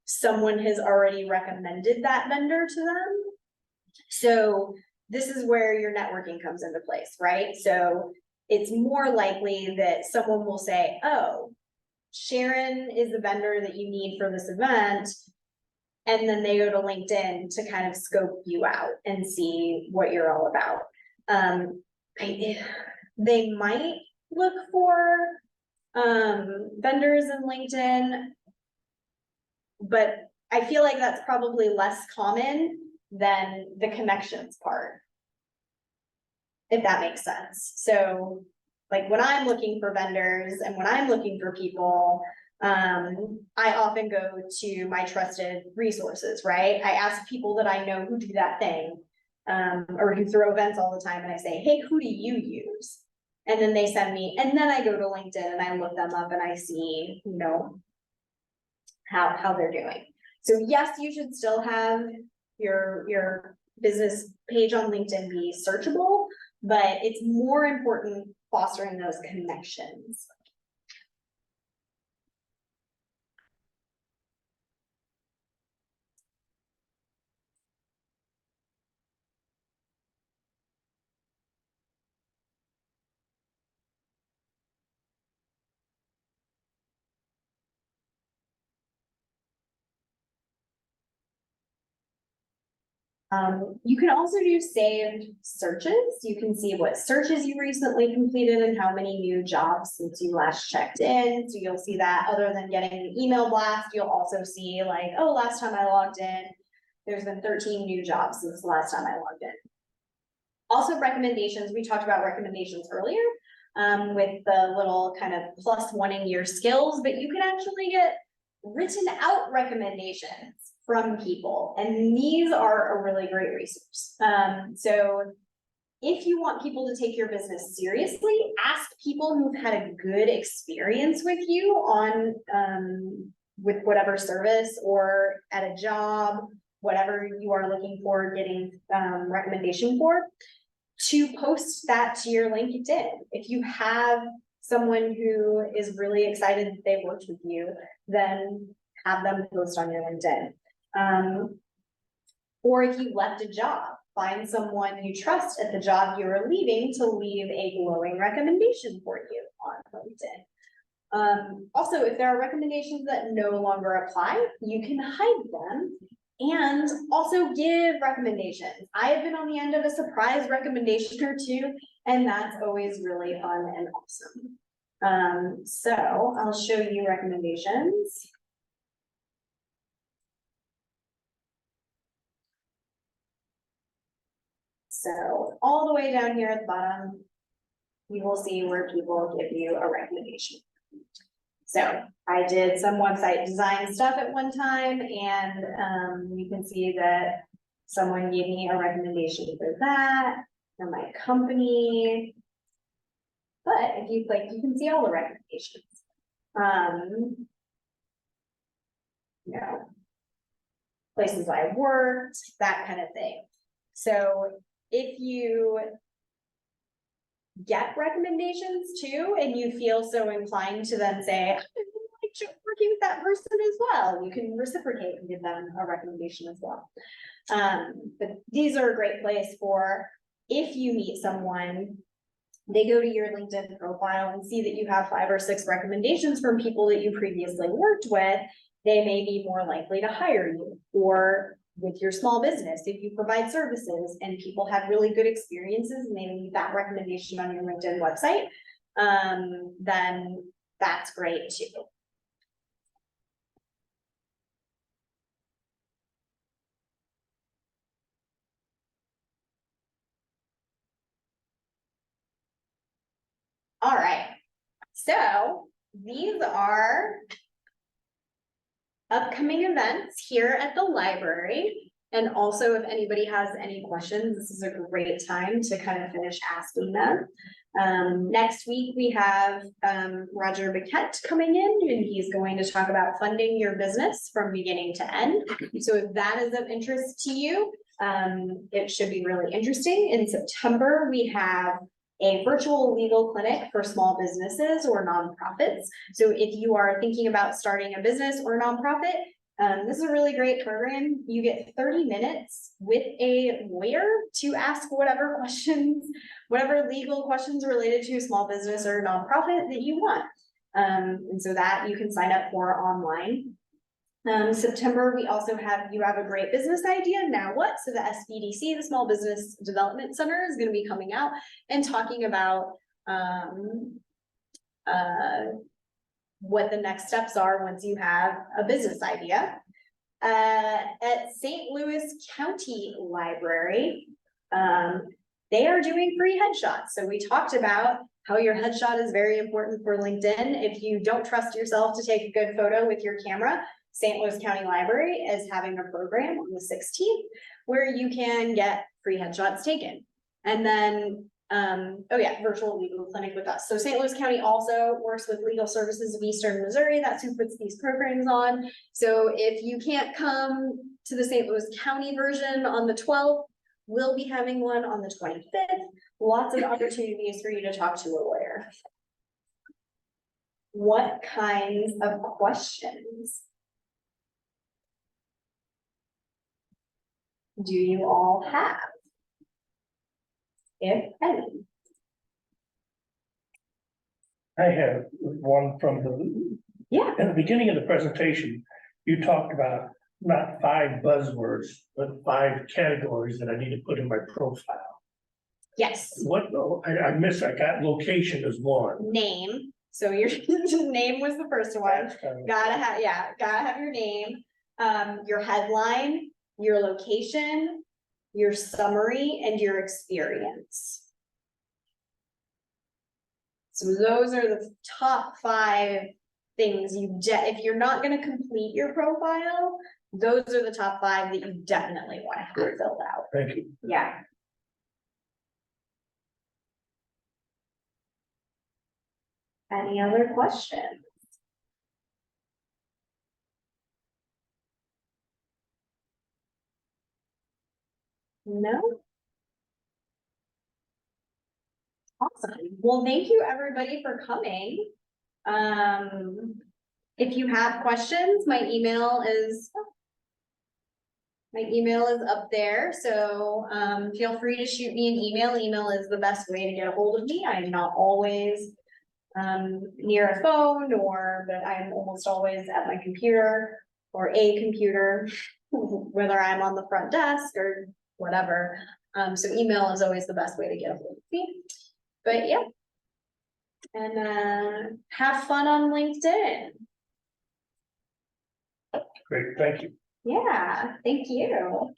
someone has already recommended that vendor to them. So this is where your networking comes into place, right? So it's more likely that someone will say, oh, Sharon is the vendor that you need for this event. And then they go to LinkedIn to kind of scope you out and see what you're all about. They might look for vendors in LinkedIn, but I feel like that's probably less common than the connections part, if that makes sense. So like when I'm looking for vendors and when I'm looking for people, I often go to my trusted resources, right? I ask people that I know who do that thing, or who throw events all the time, and I say, hey, who do you use? And then they send me, and then I go to LinkedIn and I look them up and I see, you know, how they're doing. So yes, you should still have your business page on LinkedIn be searchable, but it's more important fostering those connections. You can also do saved searches. You can see what searches you recently completed and how many new jobs since you last checked in. So you'll see that other than getting an email blast, you'll also see like, oh, last time I logged in, there's been 13 new jobs since the last time I logged in. Also recommendations, we talked about recommendations earlier with the little kind of +1 in your skills, but you can actually get written out recommendations from people, and these are a really great resource. So if you want people to take your business seriously, ask people who've had a good experience with you on with whatever service or at a job, whatever you are looking for getting recommendation for, to post that to your LinkedIn. If you have someone who is really excited that they worked with you, then have them post on your LinkedIn. Or if you left a job, find someone you trust at the job you're leaving to leave a glowing recommendation for you on LinkedIn. Also, if there are recommendations that no longer apply, you can hide them and also give recommendations. I have been on the end of a surprise recommendation or two, and that's always really fun and awesome. So I'll show you recommendations. So all the way down here at the bottom, you will see where people give you a recommendation. So I did some website design stuff at one time, and you can see that someone gave me a recommendation for that, for my company. But if you click, you can see all the recommendations. You know, places I worked, that kind of thing. So if you get recommendations too, and you feel so inclined to then say, I like working with that person as well, you can reciprocate and give them a recommendation as well. But these are a great place for if you meet someone, they go to your LinkedIn profile and see that you have 5 or 6 recommendations from people that you previously worked with, they may be more likely to hire you. Or with your small business, if you provide services and people have really good experiences and they leave that recommendation on your LinkedIn website, then that's great too. All right, so these are upcoming events here at the library. And also, if anybody has any questions, this is a great time to kind of finish asking them. Next week, we have Roger Biquette coming in, and he's going to talk about funding your business from beginning to end. So if that is of interest to you, it should be really interesting. In September, we have a virtual legal clinic for small businesses or nonprofits. So if you are thinking about starting a business or a nonprofit, this is a really great program. You get 30 minutes with a lawyer to ask whatever questions, whatever legal questions related to a small business or nonprofit that you want. And so that you can sign up for online. September, we also have, you have a great business idea, now what? So the SBDC, the Small Business Development Center, is gonna be coming out and talking about what the next steps are once you have a business idea. At St. Louis County Library, they are doing free headshots. So we talked about how your headshot is very important for LinkedIn. If you don't trust yourself to take a good photo with your camera, St. Louis County Library is having a program on the 16th where you can get free headshots taken. And then, oh yeah, virtual legal clinic with us. So St. Louis County also works with Legal Services of Eastern Missouri. That's who puts these programs on. So if you can't come to the St. Louis County version on the 12th, we'll be having one on the 25th. Lots of opportunities for you to talk to a lawyer. What kinds of questions do you all have, if any?
I have one from the,
Yeah,
in the beginning of the presentation, you talked about not 5 buzzwords, but 5 categories that I need to put in my profile.
yes,
What, I missed, I got location as one.
name. So your name was the first one.
That's kind of-
Gotta have, yeah, gotta have your name, your headline, your location, your summary, and your experience. So those are the top 5 things if you're not gonna complete your profile, those are the top 5 that you definitely wanna have
Great.
filled out.
Thank you.
Yeah. Any other questions? No? Awesome. Well, thank you everybody for coming. If you have questions, my email is up there, so feel free to shoot me an email. Email is the best way to get a hold of me. I'm not always near a phone but I'm almost always at my computer or a computer, whether I'm on the front desk or whatever. So email is always the best way to get a hold of me. But yeah. And have fun on LinkedIn.
Great, thank you.
Yeah, thank you.